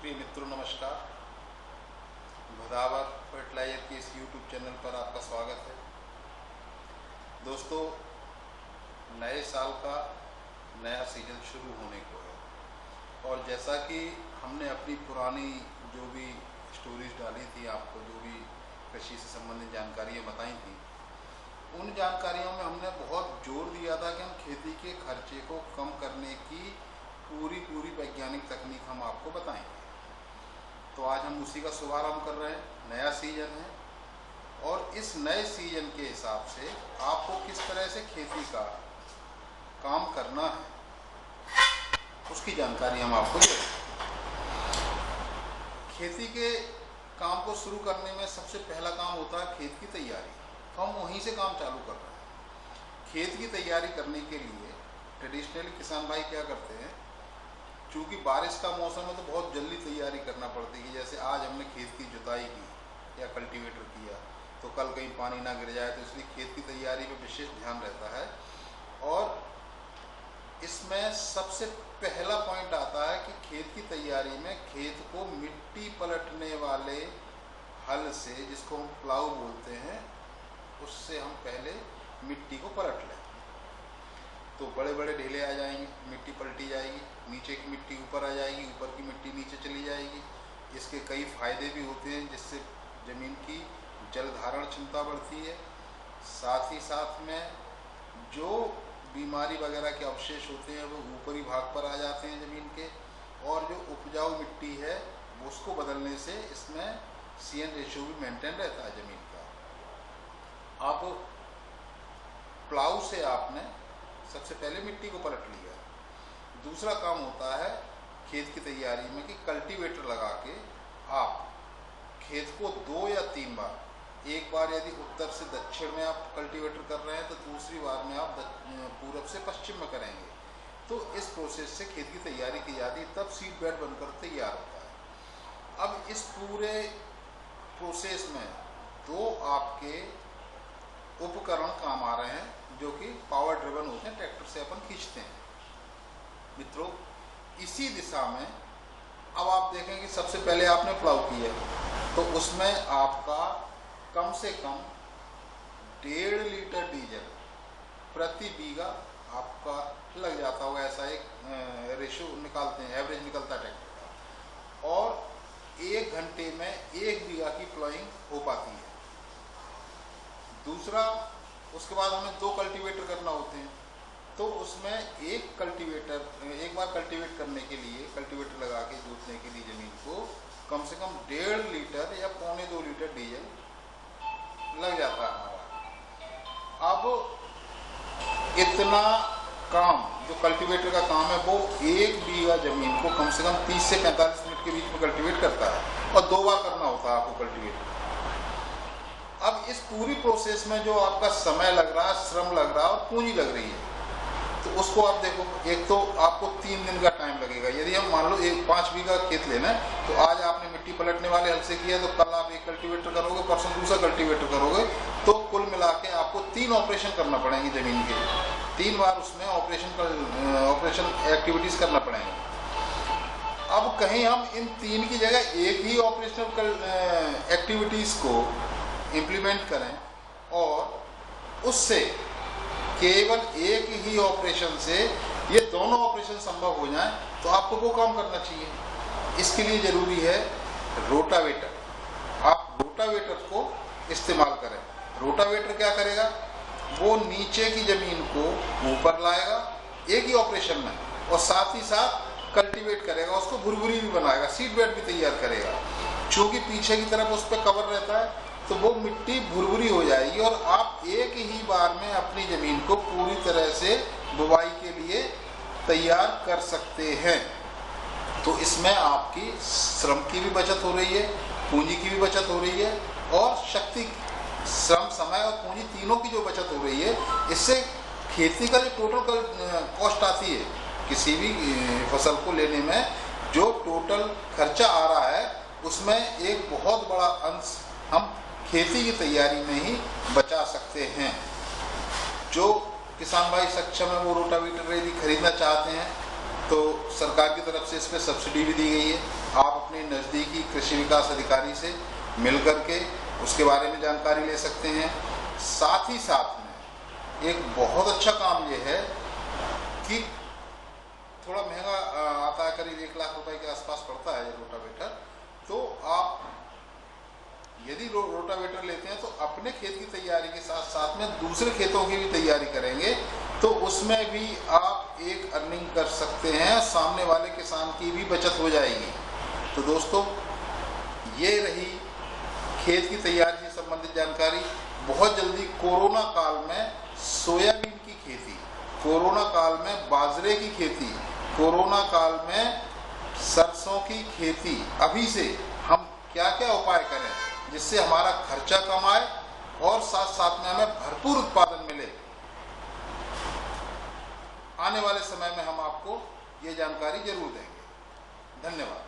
प्रिय मित्रों नमस्कार। भदावर फर्टिलाइजर के इस YouTube चैनल पर आपका स्वागत है। दोस्तों, नए साल का नया सीजन शुरू होने को है और जैसा कि हमने अपनी पुरानी जो भी स्टोरीज डाली थी, आपको जो भी कृषि से संबंधित जानकारियाँ बताई थी, उन जानकारियों में हमने बहुत जोर दिया था कि हम खेती के खर्चे को कम करने की पूरी वैज्ञानिक तकनीक हम आपको बताएंगे। तो आज हम उसी का शुभारंभ कर रहे हैं। नया सीजन है और इस नए सीजन के हिसाब से आपको किस तरह से खेती का काम करना है, उसकी जानकारी हम आपको दें। खेती के काम को शुरू करने में सबसे पहला काम होता है खेत की तैयारी। तो हम वहीं से काम चालू कर रहे हैं। खेत की तैयारी करने के लिए ट्रेडिशनली किसान भाई क्या करते हैं, चूँकि बारिश का मौसम है तो बहुत जल्दी तैयारी करना पड़ती है। जैसे आज हमने खेत की जुताई की या कल्टीवेटर किया तो कल कहीं पानी ना गिर जाए, तो इसलिए खेत की तैयारी में विशेष ध्यान रहता है। और इसमें सबसे पहला पॉइंट आता है कि खेत की तैयारी में खेत को मिट्टी पलटने वाले हल से, जिसको हम प्लाऊ बोलते हैं, उससे हम पहले मिट्टी को पलट लें। तो बड़े बड़े ढेले आ जाएंगे, मिट्टी पलटी जाएगी, नीचे की मिट्टी ऊपर आ जाएगी, ऊपर की मिट्टी नीचे चली जाएगी। इसके कई फायदे भी होते हैं, जिससे ज़मीन की जल धारण क्षमता बढ़ती है। साथ ही साथ में जो बीमारी वगैरह के अवशेष होते हैं वो ऊपरी भाग पर आ जाते हैं ज़मीन के, और जो उपजाऊ मिट्टी है उसको बदलने से इसमें CN रेशियो भी मेंटेन रहता है ज़मीन का। अब प्लाऊ से आपने सबसे पहले मिट्टी को पलट लिया। दूसरा काम होता है खेत की तैयारी में कि कल्टीवेटर लगा के आप खेत को 2 या 3 बार, एक बार यदि उत्तर से दक्षिण में आप कल्टीवेटर कर रहे हैं तो दूसरी बार में आप पूरब से पश्चिम में करेंगे। तो इस प्रोसेस से खेत की तैयारी की जाती है, तब सीड बेड बनकर तैयार होता है। अब इस पूरे प्रोसेस में 2 आपके उपकरण काम आ रहे हैं जो कि पावर ड्रिवन होते हैं, ट्रैक्टर से अपन खींचते हैं। मित्रों, इसी दिशा में अब आप देखें कि सबसे पहले आपने प्लाऊ किया तो उसमें आपका कम से कम 1.5 लीटर डीजल प्रति बीघा आपका लग जाता होगा। ऐसा एक रेशियो निकालते हैं, एवरेज निकलता है ट्रैक्टर का। और 1 घंटे में 1 बीघा की प्लाइंग हो पाती है। दूसरा, उसके बाद हमें 2 कल्टीवेटर करना होते हैं, तो उसमें एक बार कल्टीवेट करने के लिए कल्टीवेटर लगा के जोतने के लिए ज़मीन को कम से कम 1.5 लीटर या 1.25 लीटर डीजल लग जाता है हमारा। अब इतना काम जो कल्टीवेटर का काम है वो 1 बीघा ज़मीन को कम से कम 30 से 45 मिनट के बीच में कल्टीवेट करता है और 2 बार करना होता है आपको कल्टीवेट। अब इस पूरी प्रोसेस में जो आपका समय लग रहा है, श्रम लग रहा है और पूंजी लग रही है, तो उसको आप देखो। एक तो आपको 3 दिन का टाइम लगेगा। यदि हम मान लो 5 बीघा खेत लेना है तो आज आपने मिट्टी पलटने वाले हल से किया तो कल आप एक कल्टीवेटर करोगे, परसों दूसरा कल्टीवेटर करोगे, तो कुल मिला के आपको 3 ऑपरेशन करना पड़ेंगे ज़मीन के। 3 बार उसमें ऑपरेशन एक्टिविटीज़ करना पड़ेंगे। अब कहीं हम इन 3 की जगह एक ही ऑपरेशनल एक्टिविटीज़ को इम्प्लीमेंट करें और उससे केवल एक ही ऑपरेशन से ये दोनों ऑपरेशन संभव हो जाएं, तो आपको वो काम करना चाहिए। इसके लिए ज़रूरी है रोटावेटर। आप रोटावेटर को इस्तेमाल करें। रोटावेटर क्या करेगा, वो नीचे की ज़मीन को ऊपर लाएगा एक ही ऑपरेशन में, और साथ ही साथ कल्टीवेट करेगा, उसको भुरभुरी भी बनाएगा, सीड बेड भी तैयार करेगा। चूँकि पीछे की तरफ उस पर कवर रहता है तो वो मिट्टी भुरभुरी हो जाएगी और आप एक ही बार में अपनी ज़मीन को पूरी तरह से बुवाई के लिए तैयार कर सकते हैं। तो इसमें आपकी श्रम की भी बचत हो रही है, पूंजी की भी बचत हो रही है, और शक्ति, श्रम, समय और पूंजी तीनों की जो बचत हो रही है, इससे खेती का जो टोटल कॉस्ट आती है किसी भी फसल को लेने में, जो टोटल खर्चा आ रहा है उसमें एक बहुत बड़ा अंश हम खेती की तैयारी में ही बचा सकते हैं। जो किसान भाई सक्षम है वो रोटावेटर यदि खरीदना चाहते हैं तो सरकार की तरफ से इस पर सब्सिडी भी दी गई है। आप अपने नज़दीकी कृषि विकास अधिकारी से मिल करके उसके बारे में जानकारी ले सकते हैं। साथ ही साथ में एक बहुत अच्छा काम ये है कि थोड़ा महंगा आता है, करीब 1 लाख रुपए के आसपास पड़ता है ये रोटावेटर। तो आप यदि रोटावेटर लेते हैं तो अपने खेत की तैयारी के साथ साथ में दूसरे खेतों की भी तैयारी करेंगे तो उसमें भी आप एक अर्निंग कर सकते हैं, सामने वाले किसान की भी बचत हो जाएगी। तो दोस्तों, ये रही खेत की तैयारी से संबंधित जानकारी। बहुत जल्दी कोरोना काल में सोयाबीन की खेती, कोरोना काल में बाजरे की खेती, कोरोना काल में सरसों की खेती, अभी से हम क्या क्या उपाय करें जिससे हमारा खर्चा कम आए और साथ साथ में हमें भरपूर उत्पादन मिले, आने वाले समय में हम आपको ये जानकारी जरूर देंगे। धन्यवाद।